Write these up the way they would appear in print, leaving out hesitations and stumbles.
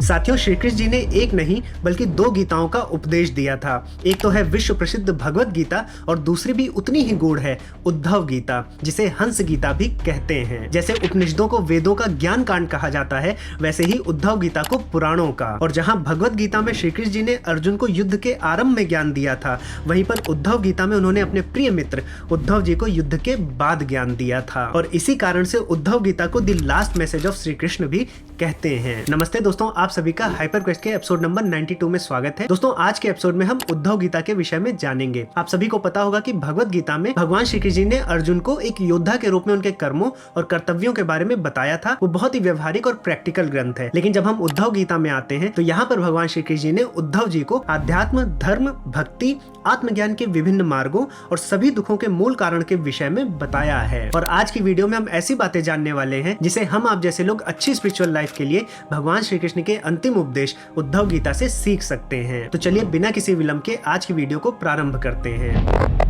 साथियों, श्री कृष्ण जी ने एक नहीं बल्कि दो गीताओं का उपदेश दिया था। एक तो है विश्व प्रसिद्ध भगवत गीता और दूसरी भी उतनी ही गूढ़ है उद्धव गीता, जिसे हंस गीता भी कहते हैं। जैसे उपनिषदों को वेदों का ज्ञान कांड कहा जाता है, वैसे ही उद्धव गीता को पुराणों का। और जहां भगवत गीता में श्री कृष्ण जी ने अर्जुन को युद्ध के आरंभ में ज्ञान दिया था, वहीं पर उद्धव गीता में उन्होंने अपने प्रिय मित्र उद्धव जी को युद्ध के बाद ज्ञान दिया था। और इसी कारण से उद्धव गीता को the last message of Shri Krishna भी कहते हैं। नमस्ते दोस्तों, आप सभी का हाइपर क्वेस्ट के एपिसोड नंबर 92 में स्वागत है। दोस्तों, आज के एपिसोड में हम उद्धव गीता के विषय में जानेंगे। आप सभी को पता होगा कि भगवत गीता में भगवान श्री कृष्ण जी ने अर्जुन को एक योद्धा के रूप में उनके कर्मों और कर्तव्यों के बारे में बताया था। वो बहुत ही व्यवहारिक और प्रैक्टिकल ग्रंथ है। लेकिन जब हम उद्धव गीता में आते हैं तो यहाँ पर भगवान श्री कृष्ण जी ने उद्धव जी को आध्यात्म, धर्म, भक्ति, आत्मज्ञान के विभिन्न मार्गों और सभी दुखों के मूल कारण के विषय में बताया है। और आज की वीडियो में हम ऐसी बातें जानने वाले हैं जिसे हम आप जैसे लोग अच्छी स्पिरिचुअल लाइफ के लिए भगवान श्री कृष्ण के अंतिम उपदेश उद्धव गीता से सीख सकते हैं। तो चलिए बिना किसी विलंब के आज की वीडियो को प्रारंभ करते हैं।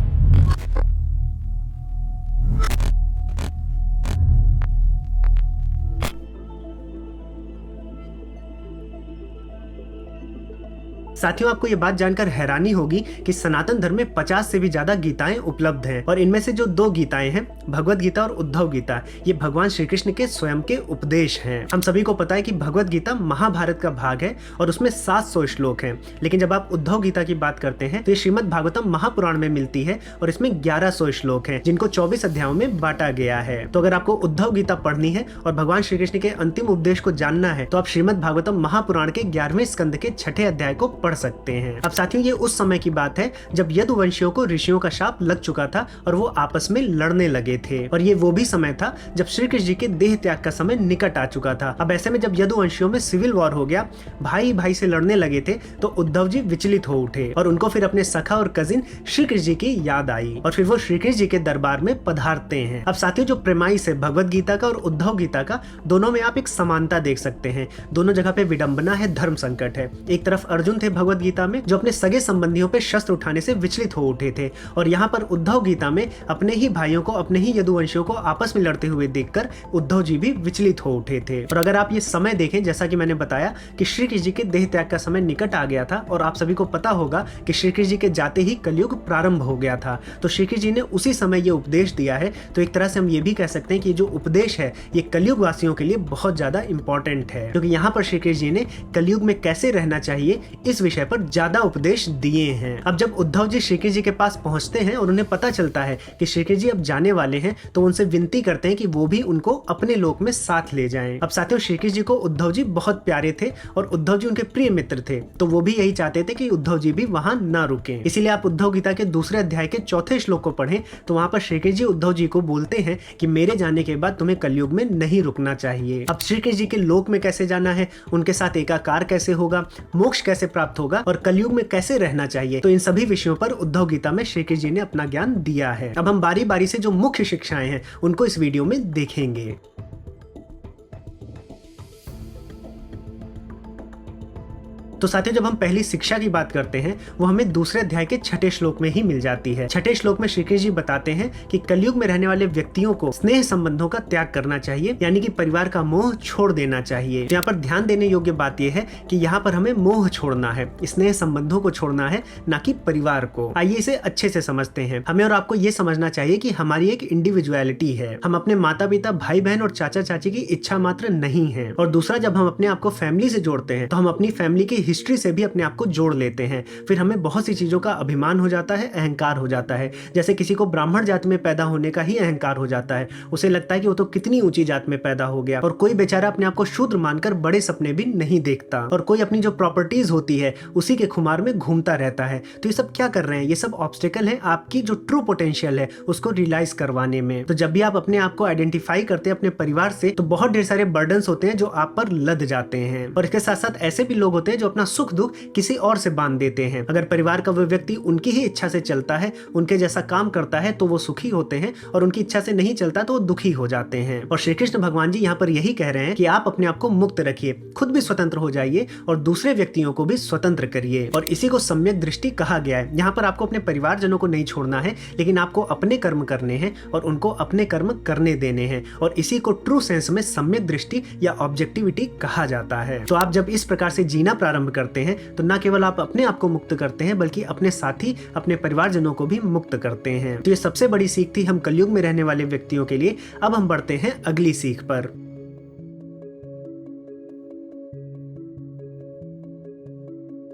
साथियों, आपको ये बात जानकर हैरानी होगी कि सनातन धर्म में 50 से भी ज्यादा गीताएं उपलब्ध हैं। और इनमें से जो दो गीताएं हैं, भगवत गीता और उद्धव गीता, ये भगवान श्री कृष्ण के स्वयं के उपदेश हैं। हम सभी को पता है कि भगवत गीता महाभारत का भाग है और उसमें 700 श्लोक हैं। लेकिन जब आप उद्धव गीता की बात करते हैं तो ये श्रीमद् भागवतम महापुराण में मिलती है और इसमें 1100 श्लोक हैं, जिनको 24 अध्यायों में बांटा गया है। तो अगर आपको उद्धव गीता पढ़नी है और भगवान श्री कृष्ण के अंतिम उपदेश को जानना है तो आप श्रीमद् भागवतम महापुराण के 11वें स्कंद के 6ठे अध्याय को पढ़ सकते हैं। अब साथियों, ये उस समय की बात है जब यदुवंशियों को ऋषियों का शाप लग चुका था और वो आपस में लड़ने लगे थे। और ये वो भी समय था जब श्री कृष्ण जी के देह त्याग का समय निकट आ चुका था। अब ऐसे में जब यदुवंशियों में सिविल वॉर हो गया, भाई भाई से लड़ने लगे थे, तो उद्धव जी विचलित हो उठे और उनको फिर अपने सखा और कजिन श्री कृष्ण जी की याद आई और फिर वो श्री कृष्ण जी के दरबार में पधारते हैं। अब साथियों, जो प्रेमाइस है भगवत गीता का और उद्धव गीता का, दोनों में आप एक समानता देख सकते हैं। दोनों जगह पे विडंबना है, धर्म संकट है। एक तरफ अर्जुन थे भगवत गीता में, जो अपने सगे संबंधियों पे शस्त्र उठाने से विचलित हो उठे थे, और यहाँ पर उद्धव गीता में अपने ही भाइयों को, अपने ही यदुवंशियों को आपस में लड़ते हुए देखकर उद्धव जी भी विचलित हो उठे थे। और अगर आप ये समय देखें, जैसा कि मैंने बताया कि श्री कृष्ण जी के देह त्याग का समय निकट आ गया था और आप सभी को पता होगा कि श्री कृष्ण जी के जाते ही कलयुग प्रारंभ हो गया था, तो श्री कृष्ण जी ने उसी समय ये उपदेश दिया है। तो एक तरह से हम ये भी कह सकते हैं कि जो उपदेश है ये कलयुग वासियों के लिए बहुत ज्यादा इंपॉर्टेंट है, क्योंकि यहाँ पर श्री कृष्ण जी ने कलयुग में कैसे रहना चाहिए इस विषय पर ज्यादा उपदेश दिए हैं। अब जब उद्धव जी श्री कृष्ण जी के पास पहुंचते हैं और उन्हें पता चलता है कि श्री कृष्ण जी अब जाने वाले हैं, तो उनसे विनती करते हैं कि वो भी उनको अपने लोक में साथ ले जाएं। अब साथियों, श्री कृष्ण जी को उद्धव जी बहुत प्यारे थे और उद्धव जी उनके प्रिय मित्र थे, तो वो भी यही चाहते थे कि उद्धव जी भी वहां ना रुके। इसीलिए आप उद्धव गीता के दूसरे अध्याय के 4थे श्लोक को पढ़ें तो वहां पर श्री कृष्ण जी उद्धव जी को बोलते हैं कि मेरे जाने के बाद तुम्हें कलयुग में नहीं रुकना चाहिए। अब श्री कृष्ण जी के लोक में कैसे जाना है, उनके साथ एकाकार कैसे होगा, मोक्ष कैसे प्राप्त होगा और कलयुग में कैसे रहना चाहिए, तो इन सभी विषयों पर उद्धव गीता में श्री कृष्ण जी ने अपना ज्ञान दिया है। अब हम बारी बारी से जो मुख्य शिक्षाएं हैं उनको इस वीडियो में देखेंगे। तो साथियों, जब हम पहली शिक्षा की बात करते हैं वो हमें दूसरे अध्याय के 6ठे श्लोक में ही मिल जाती है। 6ठे श्लोक में श्री कृष्ण जी बताते हैं कि कलयुग में रहने वाले व्यक्तियों को स्नेह संबंधों का त्याग करना चाहिए, यानी कि परिवार का मोह छोड़ देना चाहिए। यहाँ पर ध्यान देने योग्य बात यह है कि यहाँ पर हमें मोह छोड़ना है, स्नेह संबंधों को छोड़ना है, ना कि परिवार को। आइए इसे अच्छे से समझते हैं। हमें और आपको ये समझना चाहिए कि हमारी एक इंडिविजुअलिटी है। हम अपने माता पिता, भाई बहन और चाचा चाची की इच्छा मात्र नहीं है। और दूसरा, जब हम अपने आप को फैमिली से जोड़ते हैं तो हम अपनी फैमिली की हिस्ट्री से भी अपने आप को जोड़ लेते हैं। फिर हमें बहुत सी चीजों का अभिमान हो जाता है, अहंकार हो जाता है। जैसे किसी को ब्राह्मण जात में पैदा होने का ही अहंकार हो जाता है, उसे लगता है कि वो तो कितनी ऊंची जात में पैदा हो गया। और कोई बेचारा अपने आप को शूद्र मानकर बड़े सपने भी नहीं देखता, और कोई अपनी जो प्रॉपर्टीज होती है उसी के खुमार में घूमता रहता है। तो ये सब क्या कर रहे हैं? ये सब ऑब्स्टेकल है आपकी जो ट्रू पोटेंशियल है उसको रियलाइज करवाने में। तो जब भी आप अपने आप को आइडेंटिफाई करते हैं अपने परिवार से, तो बहुत ढेर सारे बर्डन्स होते हैं जो आप पर लद जाते हैं। और इसके साथ साथ ऐसे भी लोग होते हैं जो अपना अपना सुख दुख किसी और से बांध देते हैं। अगर परिवार का वो व्यक्ति उनकी ही इच्छा से चलता है, उनके जैसा काम करता है, तो वो सुखी होते हैं, और उनकी इच्छा से नहीं चलता तो वो दुखी हो जाते हैं। और श्री कृष्ण भगवान जी यहाँ पर यही कह रहे हैं कि आप अपने आप को मुक्त रखिए, खुद भी स्वतंत्र हो जाइए और दूसरे व्यक्तियों को भी स्वतंत्र करिए। और इसी को सम्यक दृष्टि कहा गया है। यहाँ पर आपको अपने परिवारजनों को नहीं छोड़ना है, लेकिन आपको अपने कर्म करने हैं और उनको अपने कर्म करने देने हैं। और इसी को ट्रू सेंस में सम्यक दृष्टि या ऑब्जेक्टिविटी कहा जाता है। तो आप जब इस प्रकार से जीना प्रारंभ करते हैं तो न केवल आप अपने आप को मुक्त करते हैं, बल्कि अपने साथी, अपने परिवारजनों को भी मुक्त करते हैं। तो ये सबसे बड़ी सीख थी हम कलयुग में रहने वाले व्यक्तियों के लिए। अब हम बढ़ते हैं अगली सीख पर।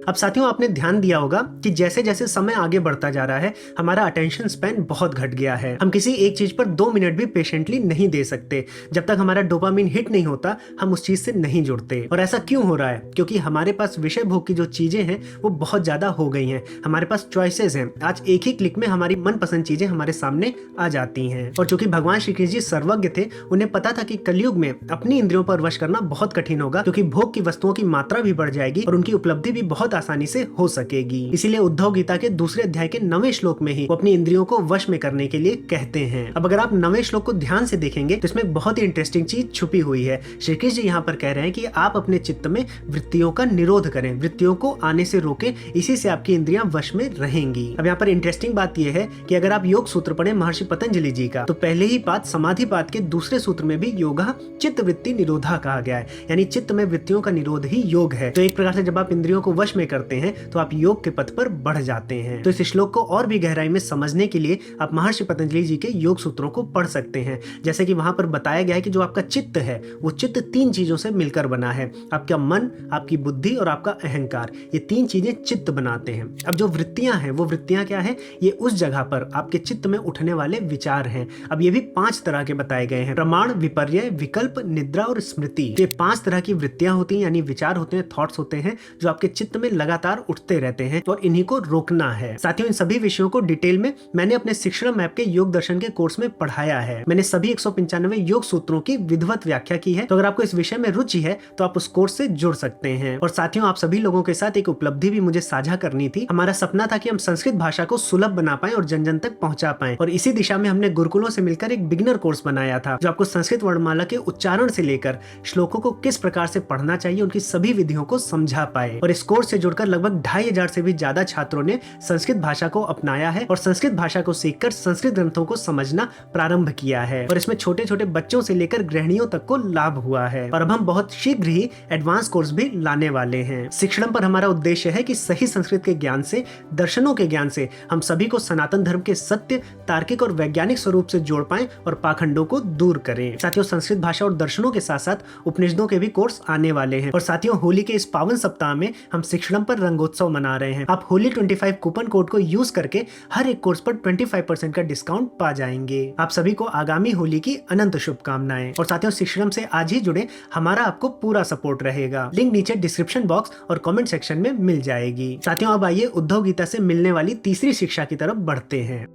अब साथियों, आपने ध्यान दिया होगा कि जैसे जैसे समय आगे बढ़ता जा रहा है, हमारा अटेंशन स्पैन बहुत घट गया है। हम किसी एक चीज पर 2 मिनट भी पेशेंटली नहीं दे सकते। जब तक हमारा डोपामिन हिट नहीं होता, हम उस चीज से नहीं जुड़ते। और ऐसा क्यों हो रहा है? क्योंकि हमारे पास विषय भोग की जो चीजें हैं वो बहुत ज्यादा हो गई हैं। हमारे पास चॉइसेस हैं। आज एक ही क्लिक में हमारी मनपसंद चीजें हमारे सामने आ जाती हैं। और चूंकि भगवान श्री कृष्ण जी सर्वज्ञ थे, उन्हें पता था कि कलयुग में अपनी इंद्रियों पर वश करना बहुत कठिन होगा, क्योंकि भोग की वस्तुओं की मात्रा भी बढ़ जाएगी और उनकी उपलब्धि भी बहुत आसानी से हो सकेगी। इसीलिए उद्धव गीता के दूसरे अध्याय के 9वें श्लोक में ही वो अपनी इंद्रियों को वश में करने के लिए कहते हैं। अब अगर आप 9वें श्लोक को ध्यान से देखेंगे तो इसमें बहुत ही इंटरेस्टिंग चीज छुपी हुई है। श्री कृष्ण जी यहाँ पर कह रहे हैं कि आप अपने चित्त में वृत्तियों का निरोध करें, वृत्तियों को आने से रोकें, इसी से आपकी इंद्रियां वश में रहेंगी। अब यहाँ पर इंटरेस्टिंग बात यह है कि अगर आप योग सूत्र पढ़े महर्षि पतंजलि जी का, तो पहले ही पाद समाधि पाद के दूसरे सूत्र में भी योगा चित्त वृत्ति निरोधा कहा गया है, यानी चित्त में वृत्तियों का निरोध ही योग है। तो एक प्रकार से जब आप इंद्रियों को वश में करते हैं तो आप योग के पथ पर बढ़ जाते हैं। तो इस श्लोक को और भी गहराई में समझने के लिए आप महर्षि पतंजलि जी के योग सूत्रों को पढ़ सकते हैं। जैसे कि वहां पर बताया गया है कि जो आपका चित्त है वो चित्त 3 चीजों से मिलकर बना है। आपका मन, आपकी बुद्धि और आपका अहंकार, ये 3 चीजें चित्त बनाते हैं। अब जो वृत्तियां हैं वो वृत्तियां क्या है? ये उस जगह पर आपके चित्त में उठने वाले विचार हैं। अब ये भी 5 तरह के बताए गए हैं: प्रमाण, विपर्य, विकल्प, निद्रा और स्मृति। ये 5 तरह की वृत्तियां होती हैं, यानी विचार होते हैं, थॉट्स होते हैं, जो आपके चित्त में लगातार उठते रहते हैं और इन्हीं को रोकना है। साथियों, इन सभी विषयों को डिटेल में मैंने अपने शिक्षण ऐप के योग दर्शन के कोर्स में पढ़ाया है। मैंने सभी 195 योग सूत्रों की विधिवत व्याख्या की है। तो अगर आपको इस विषय में रुचि है तो आप उस कोर्स से जुड़ सकते हैं। और साथियों, आप सभी लोगों के साथ एक उपलब्धि भी मुझे साझा करनी थी। हमारा सपना था कि हम संस्कृत भाषा को सुलभ बना पाएं और जन जन तक पहुंचा पाएं। और इसी दिशा में हमने गुरुकुलों से मिलकर एक बिगिनर कोर्स बनाया था, जो आपको संस्कृत वर्णमाला के उच्चारण से लेकर श्लोकों को किस प्रकार से पढ़ना चाहिए, उनकी सभी विधियों को समझा पाए। और इस कोर्स से जुड़कर लगभग 2500 से भी ज्यादा छात्रों ने संस्कृत भाषा को अपनाया है और संस्कृत भाषा को सीखकर संस्कृत ग्रंथों को समझना प्रारंभ किया है। और इसमें छोटे छोटे बच्चों से लेकर गृहिणियों तक को लाभ हुआ है। और अब हम बहुत शीघ्र ही एडवांस कोर्स भी लाने वाले हैं। शिक्षण पर हमारा उद्देश्य है कि सही संस्कृत के ज्ञान से, दर्शनों के ज्ञान से हम सभी को सनातन धर्म के सत्य, तार्किक और वैज्ञानिक स्वरूप से जोड़ पाएं और पाखंडों को दूर करें। साथियों, संस्कृत भाषा और दर्शनों के साथ साथ उपनिषदों के भी कोर्स आने वाले हैं। और साथियों, होली के इस पावन सप्ताह में हम शिक्षण पर रंगोत्सव मना रहे हैं। आप होली 25 कूपन कोड को यूज करके हर एक कोर्स पर 25% का डिस्काउंट पा जाएंगे। आप सभी को आगामी होली की अनंत शुभकामनाएं। और साथियों, शिक्षण से आज ही जुड़े, हमारा आपको पूरा सपोर्ट रहेगा। लिंक नीचे डिस्क्रिप्शन बॉक्स और कमेंट सेक्शन में मिल जाएगी। साथियों, अब आइए उद्धव गीता से मिलने वाली तीसरी शिक्षा की तरफ बढ़ते हैं।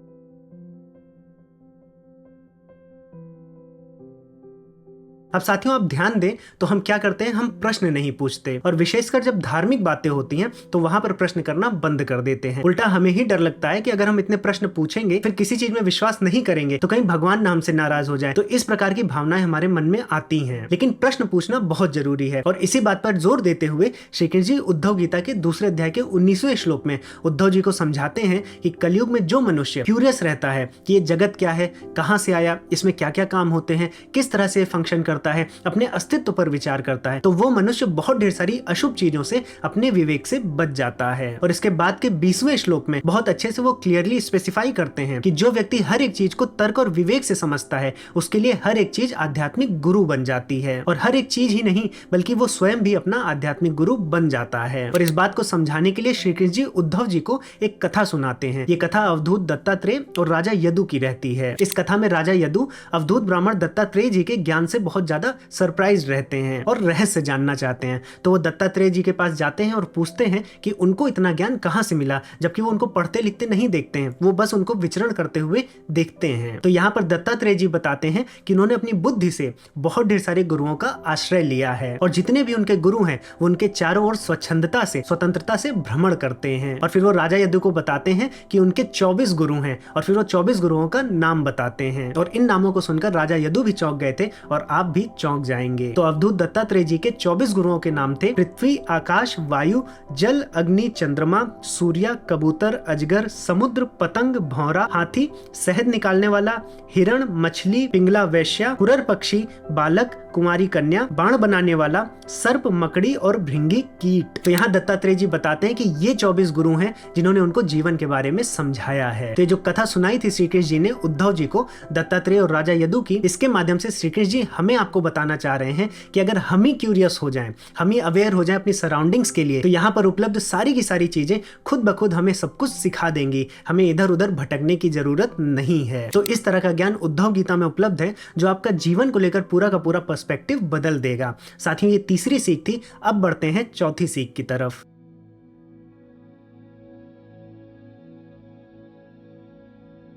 अब साथियों, आप ध्यान दें तो हम क्या करते हैं, हम प्रश्न नहीं पूछते। और विशेषकर जब धार्मिक बातें होती हैं तो वहां पर प्रश्न करना बंद कर देते हैं। उल्टा हमें ही डर लगता है कि अगर हम इतने प्रश्न पूछेंगे, फिर किसी चीज में विश्वास नहीं करेंगे तो कहीं भगवान ना हमसे नाराज हो जाए। तो इस प्रकार की भावनाएं हमारे मन में आती हैं। लेकिन प्रश्न पूछना बहुत जरूरी है। और इसी बात पर जोर देते हुए श्री कृष्ण जी उद्धव गीता के दूसरे अध्याय के 19वें श्लोक में उद्धव जी को समझाते हैं कि कलयुग में जो मनुष्य क्यूरियस रहता है कि ये जगत क्या है, कहां से आया, इसमें क्या क्या काम होते हैं, किस तरह से फंक्शन करता है, अपने अस्तित्व पर विचार करता है, तो वो मनुष्य बहुत ढेर सारी अशुभ चीजों से अपने विवेक से बच जाता है। और इसके बाद के 20वें श्लोक में बहुत अच्छे से वो क्लियरली स्पेसिफाई करते हैं कि जो व्यक्ति हर एक चीज को तर्क और विवेक से समझता है, उसके लिए हर एक चीज आध्यात्मिक गुरु बन जाती है। और हर एक चीज ही नहीं, बल्कि वो स्वयं भी अपना आध्यात्मिक गुरु बन जाता है। और इस बात को समझाने के लिए श्री कृष्ण जी उद्धव जी को एक कथा सुनाते हैं। ये कथा अवधूत दत्तात्रेय और राजा यदु की रहती है। इस कथा में राजा यदु अवधूत ब्राह्मण दत्तात्रेय जी के ज्ञान से बहुत ज्यादा सरप्राइज रहते हैं और रहस्य जानना चाहते हैं। तो वो दत्तात्रेय जी के पास जाते हैं और पूछते हैं कि उनको इतना ज्ञान कहाँ से मिला, जबकि वो उनको पढ़ते लिखते नहीं देखते हैं, वो बस उनको विचरण करते हुए देखते हैं। तो यहाँ पर दत्तात्रेय जी बताते हैं कि उन्होंने अपनी बुद्धि से बहुत ढेर सारे गुरुओं का आश्रय लिया है और जितने भी उनके गुरु हैं वो उनके चारों ओर स्वतंत्रता से भ्रमण करते हैं। और फिर वो राजा यदु को बताते हैं कि उनके 24 गुरु हैं और फिर वो 24 गुरुओं का नाम बताते हैं और इन नामों को सुनकर राजा यदु भी चौंक गए थे और आप भी चौंक जाएंगे। तो अवधूत दत्तात्रेय जी के 24 गुरुओं के नाम थे पृथ्वी, आकाश, वायु, जल, अग्नि, चंद्रमा, सूर्य, कबूतर, अजगर, समुद्र, पतंग, भौरा, हाथी, शहद निकालने वाला, हिरण, मछली, पिंगला वैश्या, कुरर पक्षी, बालक, कुमारी कन्या, बाण बनाने वाला, सर्प, मकड़ी और भृंगी कीट। तो यहाँ दत्तात्रेय जी बताते हैं कि ये 24 गुरु हैं जिन्होंने उनको जीवन के बारे में समझाया है। तो जो कथा सुनाई थी श्री कृष्ण जी ने उद्धव जी को, दत्तात्रेय और राजा यदु की, इसके माध्यम से श्री कृष्ण जी हमें आपको बताना चाह रहे हैं कि अगर हम ही क्यूरियस हो जाएं, हम ही अवेयर हो जाएं अपनी सराउंडिंग्स के लिए, तो यहाँ पर उपलब्ध सारी की सारी चीजें खुद ब खुद हमें सब कुछ सिखा देंगी, हमें इधर उधर भटकने की जरूरत नहीं है। तो इस तरह का ज्ञान उद्धव गीता में उपलब्ध है जो आपका जीवन को लेकर पूरा का पूरा पर्सपेक्टिव बदल देगा। साथियों, ये तीसरी सीख थी। अब बढ़ते हैं चौथी सीख की तरफ।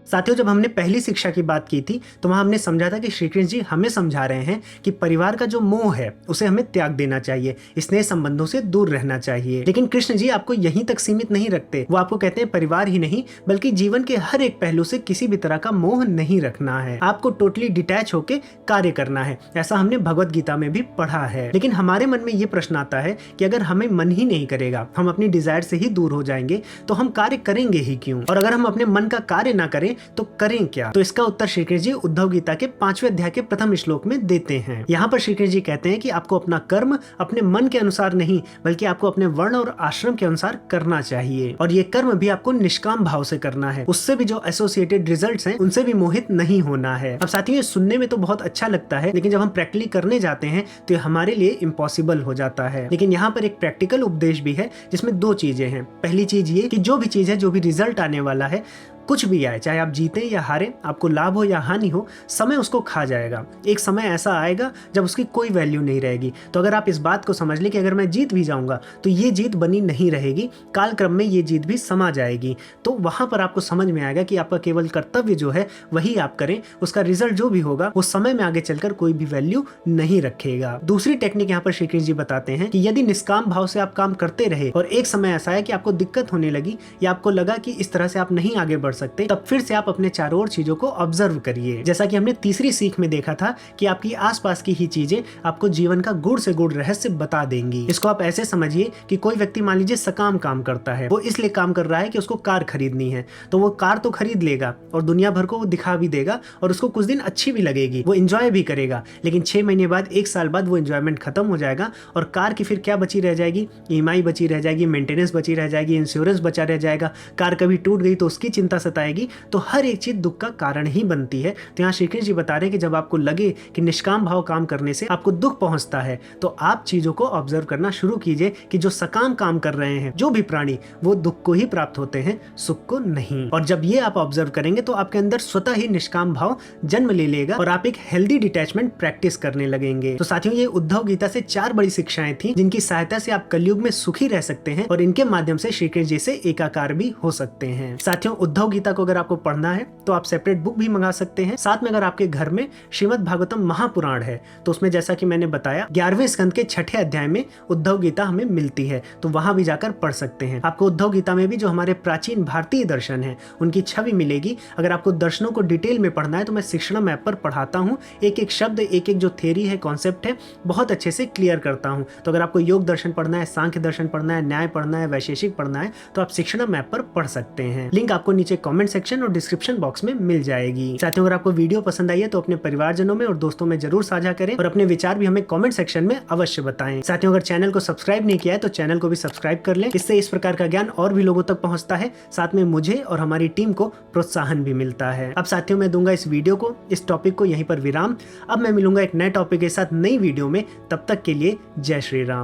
साथियों, जब हमने पहली शिक्षा की बात की थी तो वहां हमने समझा था कि श्री कृष्ण जी हमें समझा रहे हैं कि परिवार का जो मोह है उसे हमें त्याग देना चाहिए, स्नेह संबंधों से दूर रहना चाहिए। लेकिन कृष्ण जी आपको यहीं तक सीमित नहीं रखते, वो आपको कहते हैं परिवार ही नहीं बल्कि जीवन के हर एक पहलू से किसी भी तरह का मोह नहीं रखना है, आपको टोटली डिटैच होकर कार्य करना है। ऐसा हमने भगवत गीता में भी पढ़ा है। लेकिन हमारे मन में ये प्रश्न आता है कि अगर हमें मन ही नहीं करेगा, हम अपनी डिजायर से ही दूर हो जाएंगे, तो हम कार्य करेंगे ही क्यों? और अगर हम अपने मन का कार्य ना करें तो करें क्या? तो इसका उत्तर श्री कृष्ण जी उद्धव गीता के 5वें अध्याय के प्रथम श्लोक में देते हैं। यहाँ पर श्री कृष्ण जी कहते हैं कि आपको अपना कर्म अपने मन के अनुसार नहीं बल्कि आपको अपने वर्ण और आश्रम के अनुसार करना चाहिए, और ये कर्म भी आपको निष्काम भाव से करना है। उससे भी जो एसोसिएटेड रिजल्ट्स हैं उनसे भी मोहित नहीं होना है। अब साथियों, ये सुनने में तो बहुत अच्छा लगता है, लेकिन जब हम प्रैक्टिकली करने जाते हैं तो ये हमारे लिए इम्पॉसिबल हो जाता है। लेकिन यहाँ पर एक प्रैक्टिकल उपदेश भी है जिसमें 2 चीजें हैं। पहली चीज ये कि जो भी चीज है, जो भी रिजल्ट आने वाला है, कुछ भी आए, चाहे आप जीते या हारे, आपको लाभ हो या हानि हो, समय उसको खा जाएगा। एक समय ऐसा आएगा जब उसकी कोई वैल्यू नहीं रहेगी। तो अगर आप इस बात को समझ लें कि अगर मैं जीत भी जाऊंगा तो ये जीत बनी नहीं रहेगी, काल क्रम में ये जीत भी समा जाएगी। तो वहां पर आपको समझ में आएगा कि आपका केवल कर्तव्य जो है वही आप करें, उसका रिजल्ट जो भी होगा वो समय में आगे चलकर कोई भी वैल्यू नहीं रखेगा। दूसरी टेक्निक यहाँ पर श्री कृष्ण जी बताते हैं कि यदि निष्काम भाव से आप काम करते रहे और एक समय ऐसा है कि आपको दिक्कत होने लगी या आपको लगा कि इस तरह से आप नहीं आगे बढ़ सकते, तब फिर से आप अपने चारों ओर चीजों को ऑब्जर्व करिए। जैसा कि हमने तीसरी सीख में देखा था कि आपकी आसपास की ही चीजें आपको जीवन का गुड़ से गुड़ रहस्य बता देंगी। इसको आप ऐसे समझिए कि कोई व्यक्ति मान लीजिए सकाम काम करता है, वो इसलिए काम कर रहा है कि उसको कार खरीदनी है, तो वो कार तो खरीद लेगा और दुनिया भर को वो दिखा भी देगा और उसको कुछ दिन अच्छी भी लगेगी, वो एंजॉय भी करेगा। लेकिन 6 महीने बाद, 1 साल बाद वो एंजॉयमेंट खत्म हो जाएगा और कार की फिर क्या बची रह जाएगी? EMI बची रह जाएगी, मेंटेनेंस बची रह जाएगी, इंश्योरेंस बचा रह जाएगा। कार कभी टूट गई तो उसकी चिंता सताएगी। तो हर एक चीज दुख का कारण ही बनती है। तो यहाँ श्री कृष्ण जी बता रहे हैं कि जब आपको लगे कि निष्काम भाव काम करने से आपको दुख पहुंचता है, तो आप चीजों को ऑब्जर्व करना शुरू कीजिए कि जो सकाम काम कर रहे हैं, जो भी प्राणी, वो दुख को ही प्राप्त होते हैं, सुख को नहीं। और जब ये आप ऑब्जर्व करेंगे तो आपके अंदर स्वतः ही निष्काम भाव जन्म ले लेगा और आप एक हेल्दी डिटैचमेंट प्रैक्टिस करने लगेंगे। तो साथियों, ये उद्धव गीता से 4 बड़ी शिक्षाएं थी जिनकी सहायता से आप कलयुग में सुखी रह सकते हैं और इनके माध्यम से श्री कृष्ण जी से एकाकार भी हो सकते हैं। साथियों, उद्धव गीता को अगर आपको पढ़ना है तो आप सेपरेट बुक भी मंगा सकते हैं। साथ में अगर आपके घर में श्रीमद् भागवतम महापुराण है तो उसमें जैसा कि मैंने बताया 11वें स्कंद के 6ठे अध्याय में उद्धव गीता हमें मिलती है, तो वहां भी जाकर पढ़ सकते हैं। आपको उद्धव गीता में भी जो हमारे प्राचीन भारतीय दर्शन है उनकी छवि मिलेगी। अगर आपको दर्शनों को डिटेल में पढ़ना है तो मैं शिक्षणम ऐप पर पढ़ाता हूँ, एक एक शब्द, एक एक जो थ्योरी है, कॉन्सेप्ट है, बहुत अच्छे से क्लियर करता हूँ। तो अगर आपको योग दर्शन पढ़ना है, सांख्य दर्शन पढ़ना है, न्याय पढ़ना है, वैशेषिक पढ़ना है, तो आप शिक्षणम ऐप पर पढ़ सकते हैं। लिंक आपको नीचे कॉमेंट सेक्शन और डिस्क्रिप्शन बॉक्स में मिल जाएगी। साथियों, अगर आपको वीडियो पसंद आई है तो अपने परिवारजनों में और दोस्तों में जरूर साझा करें और अपने विचार भी हमें कमेंट सेक्शन में अवश्य बताएं। साथियों, अगर चैनल को सब्सक्राइब नहीं किया है तो चैनल को भी सब्सक्राइब कर लें, इससे इस प्रकार का ज्ञान और भी लोगों तक पहुंचता है, साथ में मुझे और हमारी टीम को प्रोत्साहन भी मिलता है। अब साथियों, मैं दूंगा इस वीडियो को, इस टॉपिक को यहीं पर विराम। अब मैं मिलूंगा एक नए टॉपिक के साथ नई वीडियो में, तब तक के लिए जय श्री राम।